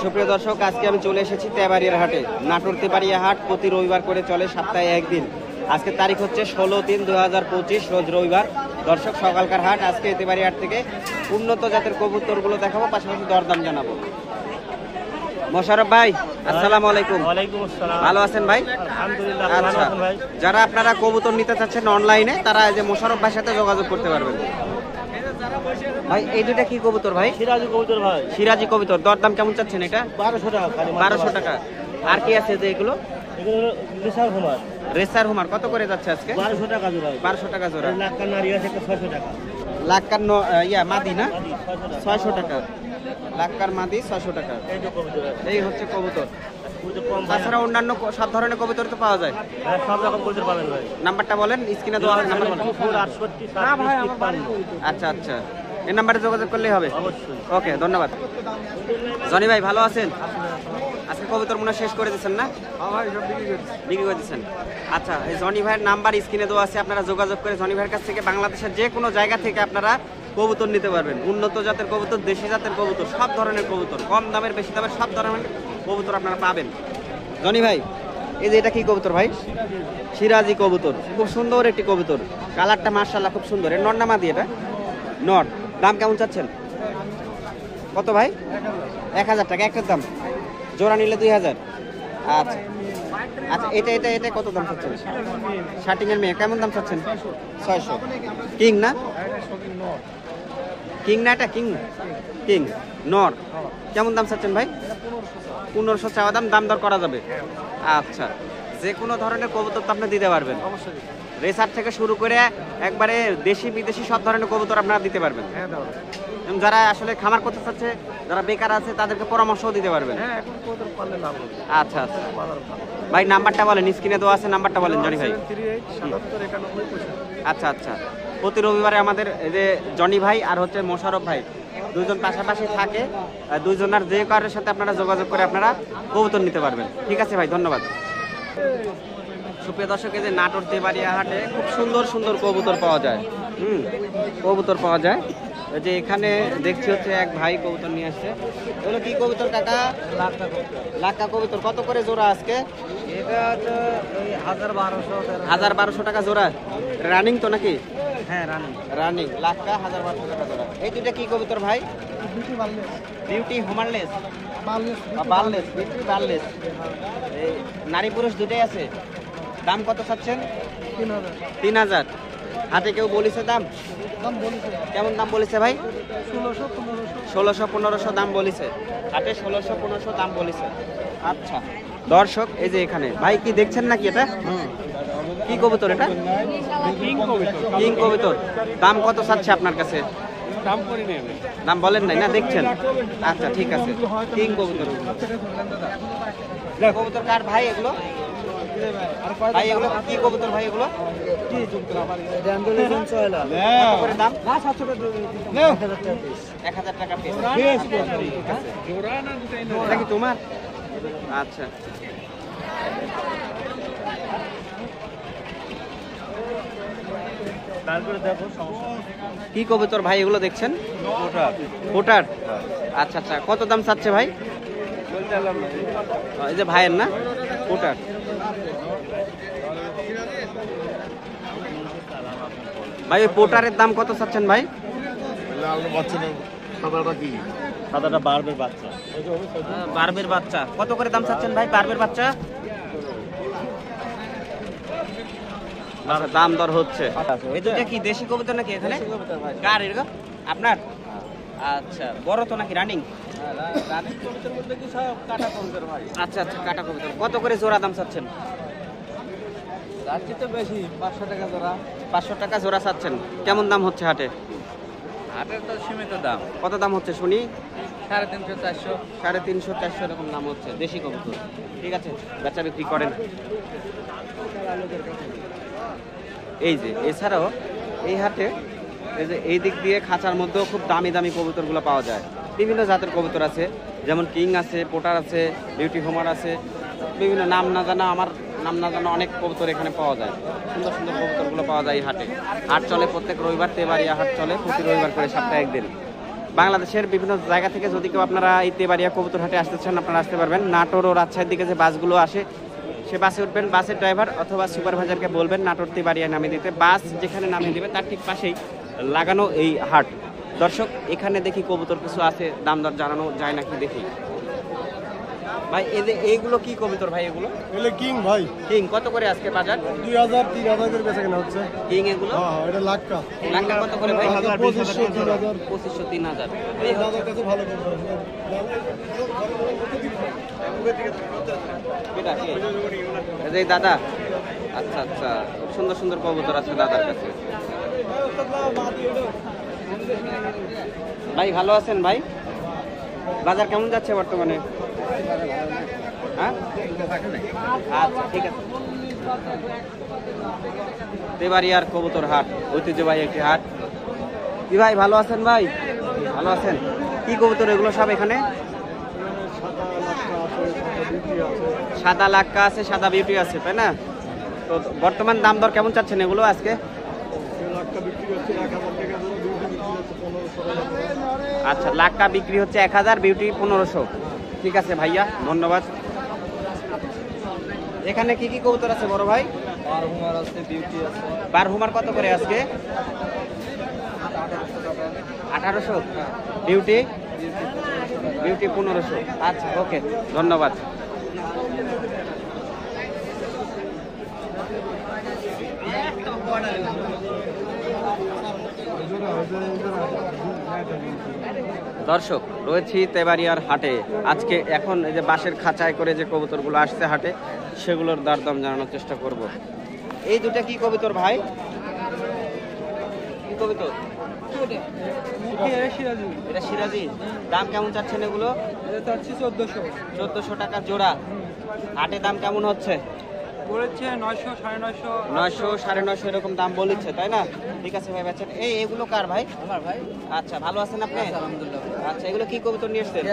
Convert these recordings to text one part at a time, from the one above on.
সুপ্রিয় দর্শক, আজকে আমি চলে এসেছি তেবাড়িয়ার হাটে। নাটোর তেবাড়িয়া হাট প্রতি রবিবার করে চলে, সপ্তাহে একদিন। আজকে তারিখ হচ্ছে 16/3/2025, রোজ রবিবার। দর্শক, সকালকার হাট। আজকে তেবাড়িয়া হাট থেকে উন্নত জাতের কবুতরগুলো দেখাবো, পাশাপাশি দরদাম জানাবো। মোশাররফ ভাই, আসসালামু আলাইকুম। ওয়ালাইকুম আসসালাম। ভালো আছেন ভাই? আলহামদুলিল্লাহ। আচ্ছা, যারা আপনারা কবুতর নিতে চাচ্ছেন অনলাইনে, তারা এই যে মোশাররফ ভাইয়ের সাথে যোগাযোগ করতে পারবেন। ভাই, এই দুইটা কি কবুতর ভাই? সিরাজি কবুতর ভাই। সিরাজি কবুতর। দরদাম কেমন চাচ্ছেন এটা? 1200 টাকা খালি। 1200 টাকা। আর কি আছে যে এগুলো? এগুলো হলো বিশাল কুমার। রেসার হুমার কত করে যাচ্ছে আজকে? 1200 টাকা জোড়া। 1200 টাকা জোড়া। লাক্কার নারী আছে 600 টাকা। লাক্কার মাদি না? 600 600 টাকা। টাকা। লাক্কার মাদি 600 টাকা। এই যে কবুতর আছে। এই হচ্ছে কবুতর। কবুতর কম ভাই। তাছাড়া অন্যান্য সব ধরনের কবুতর তো পাওয়া যায়। হ্যাঁ, সব রকম কবুতর পাবেন ভাই। নাম্বারটা বলেন, স্ক্রিনে দেওয়া আছে নাম্বার বলেন। 68 আচ্ছা আচ্ছা, এই নাম্বারে যোগাযোগ করলেই হবে। অবশ্যই। ওকে, ধন্যবাদ। জনি ভাই, ভালো আছেন? আজকে কবুতর মনে হয় শেষ করে দিচ্ছেন না? বিক্রি করে দিচ্ছেন। আচ্ছা, এই জনি ভাইয়ের নাম্বার স্ক্রিনে দেওয়া আছে, আপনারা যোগাযোগ করে জনি ভাইয়ের কাছ থেকে বাংলাদেশের যে কোনো জায়গা থেকে আপনারা কবুতর নিতে পারবেন। উন্নত জাতের কবুতর, দেশি জাতের কবুতর, সব ধরনের কবুতর, কম দামের বেশি দামের সব ধরনের কবুতর আপনারা পাবেন। জনি ভাই, এই যে এটা কি কবুতর ভাই? সিরাজি কবুতর। খুব সুন্দর একটি কবুতর, কালারটা মাশাআল্লাহ খুব সুন্দর। এর নর না মাদি? এটা নর। দাম কেমন চাচ্ছেন? কত ভাই? 1000 টাকা একটার দাম। জোড়া নিলে 2000। আচ্ছা আচ্ছা, এটা এটা এটা কত দাম চাচ্ছেন? শার্টিং এর মেয়ে কেমন দাম চাচ্ছেন? 600। কিং না? কিং না এটা? কিং কিং নর। কেমন দাম চাচ্ছেন ভাই? 1500 চাওয়া দাম, দাম দর করা যাবে। আচ্ছা, যে কোনো ধরনের কবুতর তো আপনি দিতে পারবেন? রেসার থেকে শুরু করে একবারে দেশি বিদেশি সব ধরনের কবুতর আপনারা দিতে পারবেন। এবং যারা আসলে খামার করতে চাচ্ছে, যারা বেকার আছে, তাদেরকে পরামর্শও দিতে পারবেন। আচ্ছা আচ্ছা ভাই, নাম্বারটা বলেন, স্ক্রিনে দেওয়া আছে নাম্বারটা বলেন জনি ভাই। আচ্ছা আচ্ছা, প্রতি রবিবারে আমাদের এই যে জনি ভাই আর হচ্ছে মোশাররফ ভাই দুইজন পাশাপাশি থাকে। দুইজনের যে কারোর সাথে আপনারা যোগাযোগ করে আপনারা কবুতর নিতে পারবেন। ঠিক আছে ভাই, ধন্যবাদ। সুপ্রিয় দর্শক, এই যে নাটোর তেবাড়িয়া হাটে খুব সুন্দর সুন্দর কবুতর পাওয়া যায়। কবুতর পাওয়া যায়। এই যে এখানে দেখছি হচ্ছে এক ভাই কবুতর নিয়ে আসছে। এগুলো কি কবুতর কাকা? লাক্কা কবুতর। কত করে জোড়া আজকে? এটা তো 1200 টাকা জোড়া। রানিং তো নাকি? হ্যাঁ, রানী। রানিং লাক্কা 1200 টাকা জোড়া। এই দুইটা কি কবুতর ভাই? Beauty হোমারলেস, বারলেস, beauty বারলেস। এই নারী পুরুষ দুটোই আছে। দাম কত চাচ্ছেন? 3000। হাতে কেউ বলেছে দাম? কেমন দাম বলেছে ভাই? 1600-1500 দাম বলেছে হাটে। 1600-1500 দাম বলেছে। আচ্ছা দর্শক, এই যে এখানে ভাই কি দেখছেন নাকি? এটা কি কবুতর? এটা কিং কবুতর। দাম কত চাচ্ছে আপনার কাছে? দাম বলেন নাই না, দেখছেন? আচ্ছা ঠিক আছে, কিং কবুতর। কবুতর কার ভাই এগুলো? ভাই এগুলো কি কবুতর ভাই? এগুলো কত করে দাম? 1000 টাকা পিস। এটা কি তোমার? আচ্ছা, তারপরে দেখো সমস্যা। কি কবুতর ভাই এগুলো দেখছেন? ফোটার। আচ্ছা আচ্ছা, কত দাম চাচ্ছে ভাই? এই যে ভাইয়ের না, ফোটার। ভাই ওই পোটারের দাম কত চাচ্ছেন ভাই? সাদাটা বারবের বাচ্চা। বারবের বাচ্চা। কত করে দাম চাচ্ছেন ভাই বারবের বাচ্চা? আচ্ছা, দাম দর হচ্ছে। এই দুটো কি দেশি কবুতর নাকি এখানে? কার এরকম? আপনার? আচ্ছা, বড় তো নাকি রানিং? আচ্ছা আচ্ছা, কাটা কবুতর। কত করে জোড়া দাম চাচ্ছেন? তো বেশি, 500 টাকা জোড়া। 500 টাকা জোড়া চাচ্ছেন। কেমন দাম হচ্ছে হাটে? হাটের তো সীমিত দাম। কত দাম হচ্ছে শুনি? 350-400। 350-400 এরকম দাম হচ্ছে দেশি কবুতর। ঠিক আছে, বেচা বিক্রি করেন। এই যে এছাড়াও এই হাটে এই যে এই দিক দিয়ে খাঁচার মধ্যেও খুব দামি দামি কবুতরগুলো পাওয়া যায়। বিভিন্ন জাতের কবুতর আছে, যেমন কিং আছে, পোটার আছে, বিউটি হোমার আছে, বিভিন্ন নাম না জানা, আমার নাম না জানা অনেক কবুতর এখানে পাওয়া যায়। সুন্দর সুন্দর কবুতরগুলো পাওয়া যায় এই হাটে। হাট চলে প্রত্যেক রবিবার, তেবাড়িয়া হাট চলে প্রতি রবিবার করে, সপ্তাহে একদিন। বাংলাদেশের বিভিন্ন জায়গা থেকে যদি কেউ আপনারা এই তেবাড়িয়া কবুতর হাটে আসতে চান আপনারা আসতে পারবেন। নাটোর ও রাজশাহীর দিকে যে বাসগুলো আসে সে বাসে উঠবেন, বাসের ড্রাইভার অথবা সুপারভাইজারকে বলবেন নাটোর তেবাড়িয়া নামিয়ে দিতে। বাস যেখানে নামিয়ে দিবে তার ঠিক পাশেই লাগানো এই হাট। দর্শক এখানে দেখি কবুতর কিছু আছে, দাম দর জানানো যায় নাকি দেখি। ভাই এইগুলো কি কবুতর ভাই? এগুলো এলে কিং ভাই, কিং কত করে আজকে বাজার? 2000 3000 করে বেচা কেনা হচ্ছে। কিং এগুলো হ্যাঁ এটা লাক্কা লাখটা কত করে ভাই? 2500 3000 2500 3000। দাদার কাছে ভালো কবুতর আছে। এটা কি? এই যে দাদা, আচ্ছা আচ্ছা, খুব সুন্দর সুন্দর কবুতর আছে দাদার কাছে। ভাই ভালো আছেন ভাই? বাজার কেমন যাচ্ছে বর্তমানে? হ্যাঁ আচ্ছা ঠিক আছে। তেবাড়িয়ার কবুতর হাট ঐতিহ্যবাহী একটি হাট। কি ভাই ভালো আছেন ভাই? ভালো আছেন। কি কবুতর এগুলো সব এখানে? সাদা লাক্কা আছে, সাদা বিউটি আছে, তাই না? তো বর্তমান দাম দর কেমন চাচ্ছেন এগুলো আজকে? আচ্ছা লাক্কা বিক্রি হচ্ছে 1000, বিউটি 1500। ঠিক আছে ভাইয়া, ধন্যবাদ। এখানে কি কি কবুতর আছে বড় ভাই? বারহুমার আছে, বিউটি আছে। বারহুমার কত করে আজকে? 1800। বিউটি? বিউটি 1500। আচ্ছা ওকে, ধন্যবাদ। দর্শক রয়েছি তেবাড়িয়ার হাটে। আজকে এখন এই যে বাঁশের খাঁচায় করে যে কবুতরগুলো আসছে হাটে সেগুলোর দরদাম জানানোর চেষ্টা করব। এই দুটা কি কবুতর ভাই? কি কবুতর? এটা সিরাজি। দাম কেমন চাচ্ছেন এগুলো? 1400 টাকা জোড়া। হাটে দাম কেমন হচ্ছে? বলেছে 900 950। 900 950 এরকম দাম বলেছে, তাই না? ঠিক আছে ভাই, বাচ্চা এগুলো কার ভাই? আমার ভাই। আচ্ছা ভালো আছেন আপনি? আলহামদুলিল্লাহ। আচ্ছা এগুলো কি কবুতর নিয়ে এসছেন?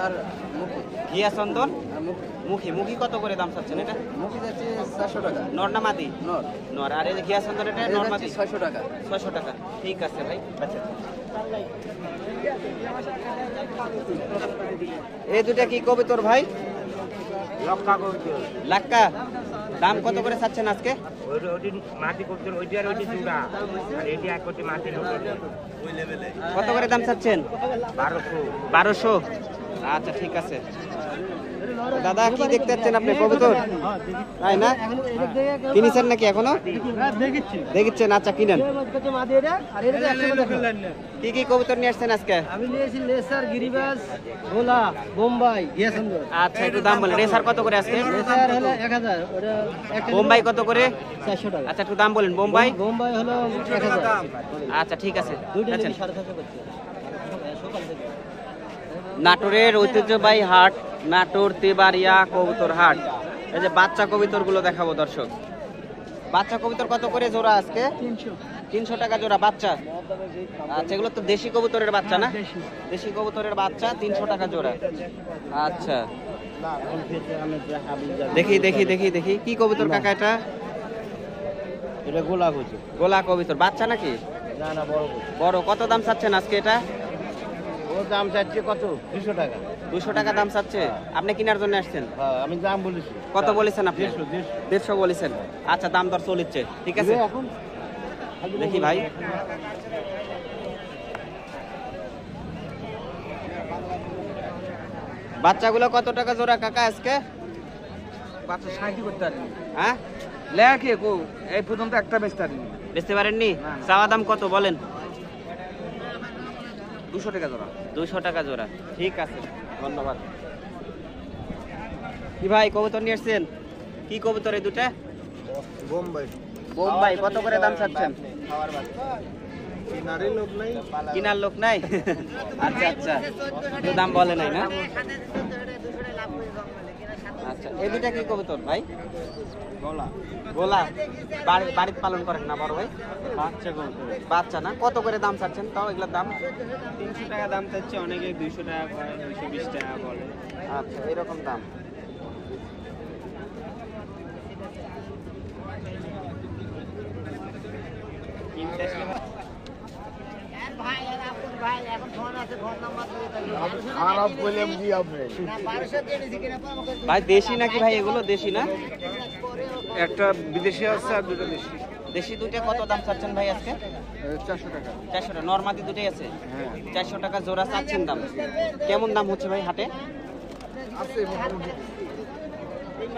আর মুখি। ঘিয়া চন্দন আর মুখী। মুখী কত করে দাম চাচ্ছেন এটা? মুখি যাচ্ছে 400 টাকা। নর না মাদি? নর। নর। আর এই যে ঘিয়া চন্দন এটা নর মাদি? 600 টাকা। 600 টাকা। ঠিক আছে ভাই, আচ্ছা। এই দুটা কি কবুতর ভাই? লক্কা কবুতর। লাক্কা। দাম কত করে চাচ্ছেন আজকে? ওইটি মাটি কবুতর, ওইটি আর ওইটি জোড়া, আর এটি এক কোটি মাটি কত করে দাম চাচ্ছেন? 1200। 1200। আচ্ছা ঠিক আছে। দাদা কি দেখতে পাচ্ছেন আপনি? কবুতর তাই না? কিনেছেন নাকি এখনো? দেখিচ্ছেন। আচ্ছা কিনেন। কি কি কবুতর নিয়ে আসছেন আজকে? আমি নিয়েছি লেসার, গিরিবাজ, ভোলা, বোম্বাই, গিয়াসুন্দর। আচ্ছা একটু দাম বলেন। রেসার কত করে আজকে? লেসার হলো 1000, ওটা একটা বোম্বাই কত করে? 400 টাকা। আচ্ছা একটু দাম বলেন। বোম্বাই? বোম্বাই হলো 1000। আচ্ছা ঠিক আছে। দুইটা আচ্ছা, নিলে 450 করছে। সকাল থেকে। নাটোরের ঐতিহ্যবাহী হাট নাটোর তেবাড়িয়া কবুতর হাট। এই যে বাচ্চা কবুতর গুলো দেখাবো দর্শক। বাচ্চা কবুতর কত করে জোড়া আজকে? 300 টাকা জোড়া বাচ্চা। আচ্ছা এগুলো তো দেশি কবুতরের বাচ্চা না? দেশি কবুতরের বাচ্চা 300 টাকা জোড়া। আচ্ছা দেখি দেখি দেখি দেখি কি কবুতর কাকা এটা? এটা গোলা কইছে। গোলা কবুতর বাচ্চা নাকি? না না বড় বড়। কত দাম চাচ্ছেন আজকে এটা? ওর দাম চাচ্ছে কত? 200 টাকা। 200 টাকা দাম চাচ্ছে। আপনি কেনার জন্য আসছেন? হ্যাঁ আমি দাম বলেছি। কত বলেছেন আপনি? 150 150 বলেছেন। আচ্ছা দাম দর চলিচ্ছে, ঠিক আছে। এখন দেখি ভাই। বাচ্চাগুলো কত টাকা জোড়া কাকা আজকে? বাচ্চা 60 করতে পারি। হ্যাঁ লেখে কো এই পর্যন্ত একটা বেচতে পারিনি। বেচতে পারেননি? চাওয়া দাম কত বলেন? 200 টাকা জোড়া। 200 টাকা জোড়া। ঠিক আছে, ধন্যবাদ। কি ভাই কবুতর নিয়ে আসছেন? কি কবুতর এই দুটা? বোম্বাই। বোম্বাই। কত করে দাম চাচ্ছেন? নারী লোক নাই। কিনার লোক নাই? আচ্ছা আচ্ছা, কেউ দাম বলে নাই না? আচ্ছা এই দুটা কি কবুতর ভাই? গোলা। গোলা। বাড়িতে পালন করেন না বড় ভাই? বাচ্চা কবুতর। বাচ্চা না? কত করে দাম চাচ্ছেন তাও এগুলোর দাম? 300 টাকা দাম চাচ্ছে, অনেকে 200 টাকা কয়, 220 টাকা বলে। আচ্ছা এরকম দাম। ভাই দেশি নাকি ভাই এগুলো দেশি না? একটা বিদেশি আছে আর দুটো দেশি। দেশি দুইটা কত দাম চাচ্ছেন ভাই আজকে? 400 টাকা। 400 টাকা। নরমাদি দুটোই আছে? হ্যাঁ 400 টাকা জোড়া চাচ্ছেন দাম। কেমন দাম হচ্ছে ভাই হাটে? আছে মোটামুটি।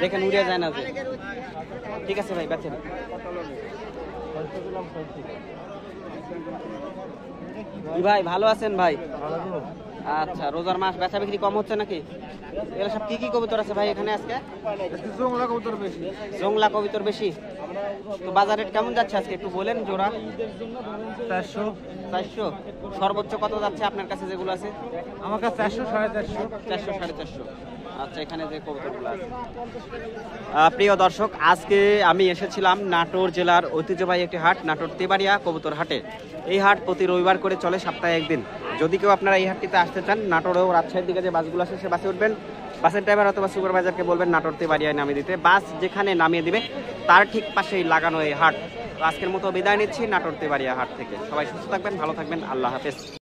দেখেন উড়ে যায় না যে। ঠিক আছে ভাই বেচেন। কি ভাই ভালো আছেন ভাই? আচ্ছা রোজার মাস বেচা বিক্রি কম হচ্ছে নাকি? এগুলো সব কি কবুতর আছে ভাই এখানে আজকে? জংলা কবুতর বেশি। জংলা কবুতর বেশি। তো বাজার রেট কেমন যাচ্ছে আজকে একটু বলেন জোড়া? 400। 400। সর্বোচ্চ কত যাচ্ছে আপনার কাছে যেগুলো আছে? আমার কাছে 400 450। 400 450। আচ্ছা এখানে যে কবুতরগুলো আছে। প্রিয় দর্শক আজকে আমি এসেছিলাম নাটোর জেলার ঐতিহ্যবাহী একটি হাট নাটোর তেবাড়িয়া কবুতর হাটে। এই হাট প্রতি রবিবার করে চলে সপ্তাহে একদিন। যদি কেউ আপনারা এই হাটটিতে আসতে চান নাটোর ও রাজশাহীর দিকে যে বাসগুলো আছে সে বাসে উঠবেন। বাসের ড্রাইভার অথবা সুপারভাইজারকে বলবেন নাটোর তেবাড়িয়ায় নামিয়ে দিতে। বাস যেখানে নামিয়ে দিবে তার ঠিক পাশেই লাগানো এই হাট। তো আজকের মতো বিদায় নিচ্ছি নাটোর তেবাড়িয়া হাট থেকে। সবাই সুস্থ থাকবেন ভালো থাকবেন আল্লাহ হাফেজ।